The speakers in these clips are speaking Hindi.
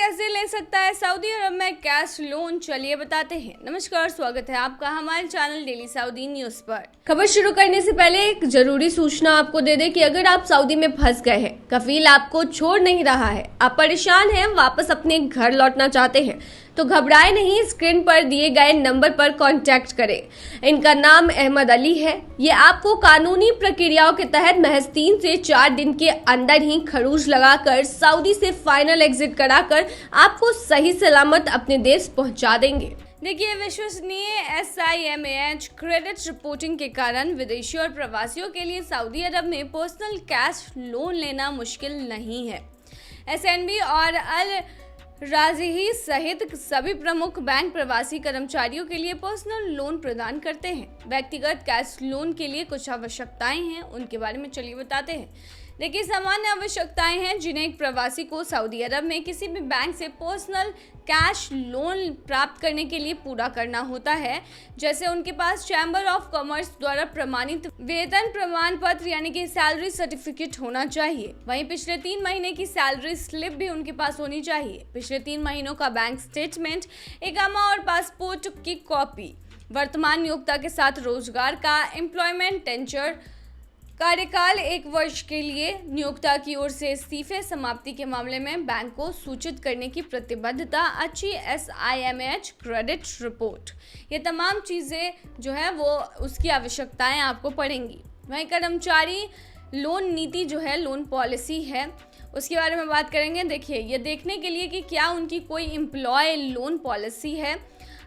कैसे ले सकता है सऊदी अरब में कैश लोन, चलिए बताते हैं। नमस्कार, स्वागत है आपका हमारे चैनल डेली सऊदी न्यूज पर। खबर शुरू करने से पहले एक जरूरी सूचना आपको दे दें कि अगर आप सऊदी में फंस गए हैं, कफील आपको छोड़ नहीं रहा है, आप परेशान हैं, वापस अपने घर लौटना चाहते हैं, तो घबराए नहीं, स्क्रीन पर दिए गए नंबर पर कांटेक्ट करें। इनका नाम अहमद अली है। ये आपको कानूनी प्रक्रियाओं के तहत महज 3 से 4 दिन के अंदर ही खरूज लगाकर सऊदी से फाइनल एग्जिट कराकर आपको सही सलामत अपने देश पहुंचा देंगे। देखिए, विश्वसनीय SIMH क्रेडिट रिपोर्टिंग के कारण विदेशियों और प्रवासियों के लिए सऊदी अरब में पर्सनल कैश लोन लेना मुश्किल नहीं है। SNB और अल राज़ी सहित सभी प्रमुख बैंक प्रवासी कर्मचारियों के लिए पर्सनल लोन प्रदान करते हैं। व्यक्तिगत कैश लोन के लिए कुछ आवश्यकताएं हैं, उनके बारे में चलिए बताते हैं। देखिए, सामान्य आवश्यकताएं हैं जिन्हें एक प्रवासी को सऊदी अरब में किसी भी बैंक से पर्सनल कैश लोन प्राप्त करने के लिए पूरा करना होता है। जैसे उनके पास चैम्बर ऑफ कॉमर्स द्वारा प्रमाणित वेतन प्रमाण पत्र यानी कि सैलरी सर्टिफिकेट होना चाहिए। वहीं पिछले 3 महीने की सैलरी स्लिप भी उनके पास होनी चाहिए। पिछले 3 महीनों का बैंक स्टेटमेंट, इकामा और पासपोर्ट की कॉपी, वर्तमान नियोक्ता के साथ रोजगार का एम्प्लॉयमेंट टेंचर, कार्यकाल 1 वर्ष के लिए, नियोक्ता की ओर से इस्तीफे, समाप्ति के मामले में बैंक को सूचित करने की प्रतिबद्धता, अच्छी SIMH क्रेडिट रिपोर्ट, ये तमाम चीज़ें जो है वो उसकी आवश्यकताएं आपको पड़ेंगी। वहीं कर्मचारी लोन नीति जो है, लोन पॉलिसी है, उसके बारे में बात करेंगे। देखिए, ये देखने के लिए कि क्या उनकी कोई एम्प्लॉय लोन पॉलिसी है,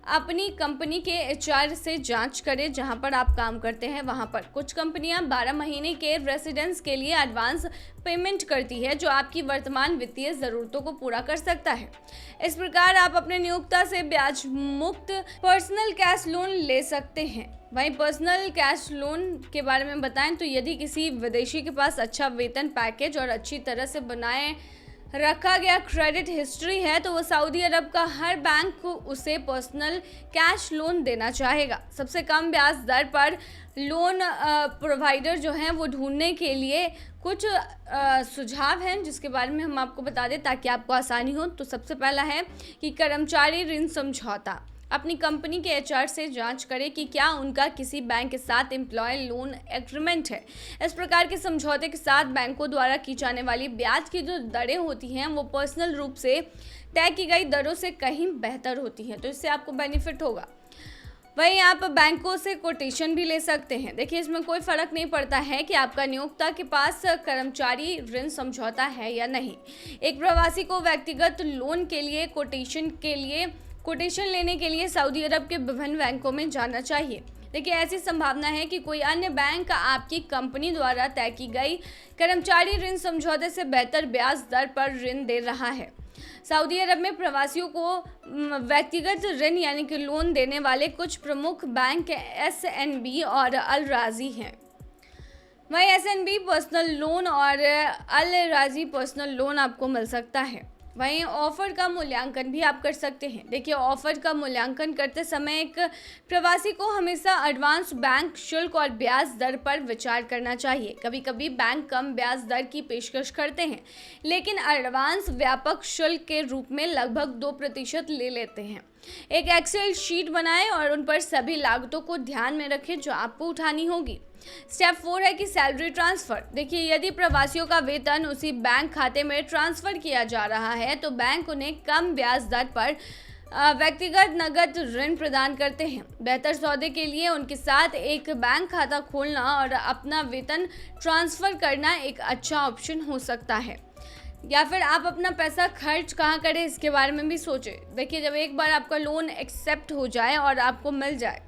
अपनी कंपनी के HR से जांच करें जहां पर आप काम करते हैं वहां पर। कुछ कंपनियां 12 महीने के रेसिडेंस के लिए एडवांस पेमेंट करती है, जो आपकी वर्तमान वित्तीय ज़रूरतों को पूरा कर सकता है। इस प्रकार आप अपने नियोक्ता से ब्याज मुक्त पर्सनल कैश लोन ले सकते हैं। वहीं पर्सनल कैश लोन के बारे में बताएं तो यदि किसी विदेशी के पास अच्छा वेतन पैकेज और अच्छी तरह से बनाए रखा गया क्रेडिट हिस्ट्री है, तो वो सऊदी अरब का हर बैंक को उसे पर्सनल कैश लोन देना चाहेगा। सबसे कम ब्याज दर पर लोन प्रोवाइडर जो हैं वो ढूंढने के लिए कुछ सुझाव हैं जिसके बारे में हम आपको बता दें ताकि आपको आसानी हो। तो सबसे पहला है कि कर्मचारी ऋण समझौता। अपनी कंपनी के HR से जांच करें कि क्या उनका किसी बैंक के साथ एम्प्लॉय लोन एग्रीमेंट है। इस प्रकार के समझौते के साथ बैंकों द्वारा की जाने वाली ब्याज की जो दरें होती हैं वो पर्सनल रूप से तय की गई दरों से कहीं बेहतर होती हैं, तो इससे आपको बेनिफिट होगा। वहीं आप बैंकों से कोटेशन भी ले सकते हैं। देखिए, इसमें कोई फ़र्क नहीं पड़ता है कि आपका नियोक्ता के पास कर्मचारी ऋण समझौता है या नहीं। एक प्रवासी को व्यक्तिगत लोन के लिए कोटेशन लेने के लिए सऊदी अरब के विभिन्न बैंकों में जाना चाहिए। देखिए, ऐसी संभावना है कि कोई अन्य बैंक आपकी कंपनी द्वारा तय की गई कर्मचारी ऋण समझौते से बेहतर ब्याज दर पर ऋण दे रहा है। सऊदी अरब में प्रवासियों को व्यक्तिगत ऋण यानी कि लोन देने वाले कुछ प्रमुख बैंक SNB और अल राज़ी हैं। वहीं SNB पर्सनल लोन और अल राज़ी पर्सनल लोन आपको मिल सकता है। वहीं ऑफर का मूल्यांकन भी आप कर सकते हैं। देखिए, ऑफर का मूल्यांकन करते समय एक प्रवासी को हमेशा एडवांस बैंक शुल्क और ब्याज दर पर विचार करना चाहिए। कभी कभी बैंक कम ब्याज दर की पेशकश करते हैं, लेकिन एडवांस व्यापक शुल्क के रूप में लगभग 2% ले लेते हैं। एक एक्सेल शीट बनाएं और उन पर सभी लागतों को ध्यान में रखें जो आपको उठानी होगी। स्टेप 4 है कि सैलरी ट्रांसफ़र। देखिए, यदि प्रवासियों का वेतन उसी बैंक खाते में ट्रांसफ़र किया जा रहा है तो बैंक उन्हें कम ब्याज दर पर व्यक्तिगत नकद ऋण प्रदान करते हैं। बेहतर सौदे के लिए उनके साथ एक बैंक खाता खोलना और अपना वेतन ट्रांसफ़र करना एक अच्छा ऑप्शन हो सकता है। या फिर आप अपना पैसा खर्च कहाँ करें इसके बारे में भी सोचें। देखिए, जब एक बार आपका लोन एक्सेप्ट हो जाए और आपको मिल जाए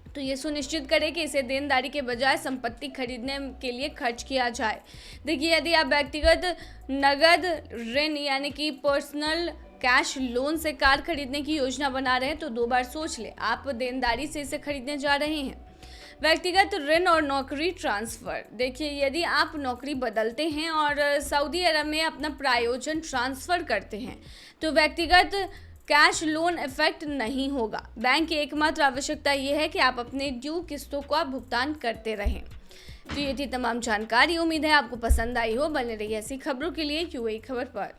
तो ये सुनिश्चित करें कि इसे देनदारी के बजाय संपत्ति खरीदने के लिए खर्च किया जाए। देखिए, यदि आप व्यक्तिगत नगद ऋण यानी कि पर्सनल कैश लोन से कार खरीदने की योजना बना रहे हैं तो 2 बार सोच लें, आप देनदारी से इसे खरीदने जा रहे हैं। व्यक्तिगत ऋण और नौकरी ट्रांसफ़र। देखिए, यदि आप नौकरी बदलते हैं और सऊदी अरब में अपना प्रायोजन ट्रांसफ़र करते हैं तो व्यक्तिगत कैश लोन इफेक्ट नहीं होगा। बैंक की एकमात्र आवश्यकता यह है कि आप अपने ड्यू किस्तों का भुगतान करते रहें। तो ये थी तमाम जानकारी। उम्मीद है आपको पसंद आई हो। बने रहिए ऐसी खबरों के लिए UAE खबर पर।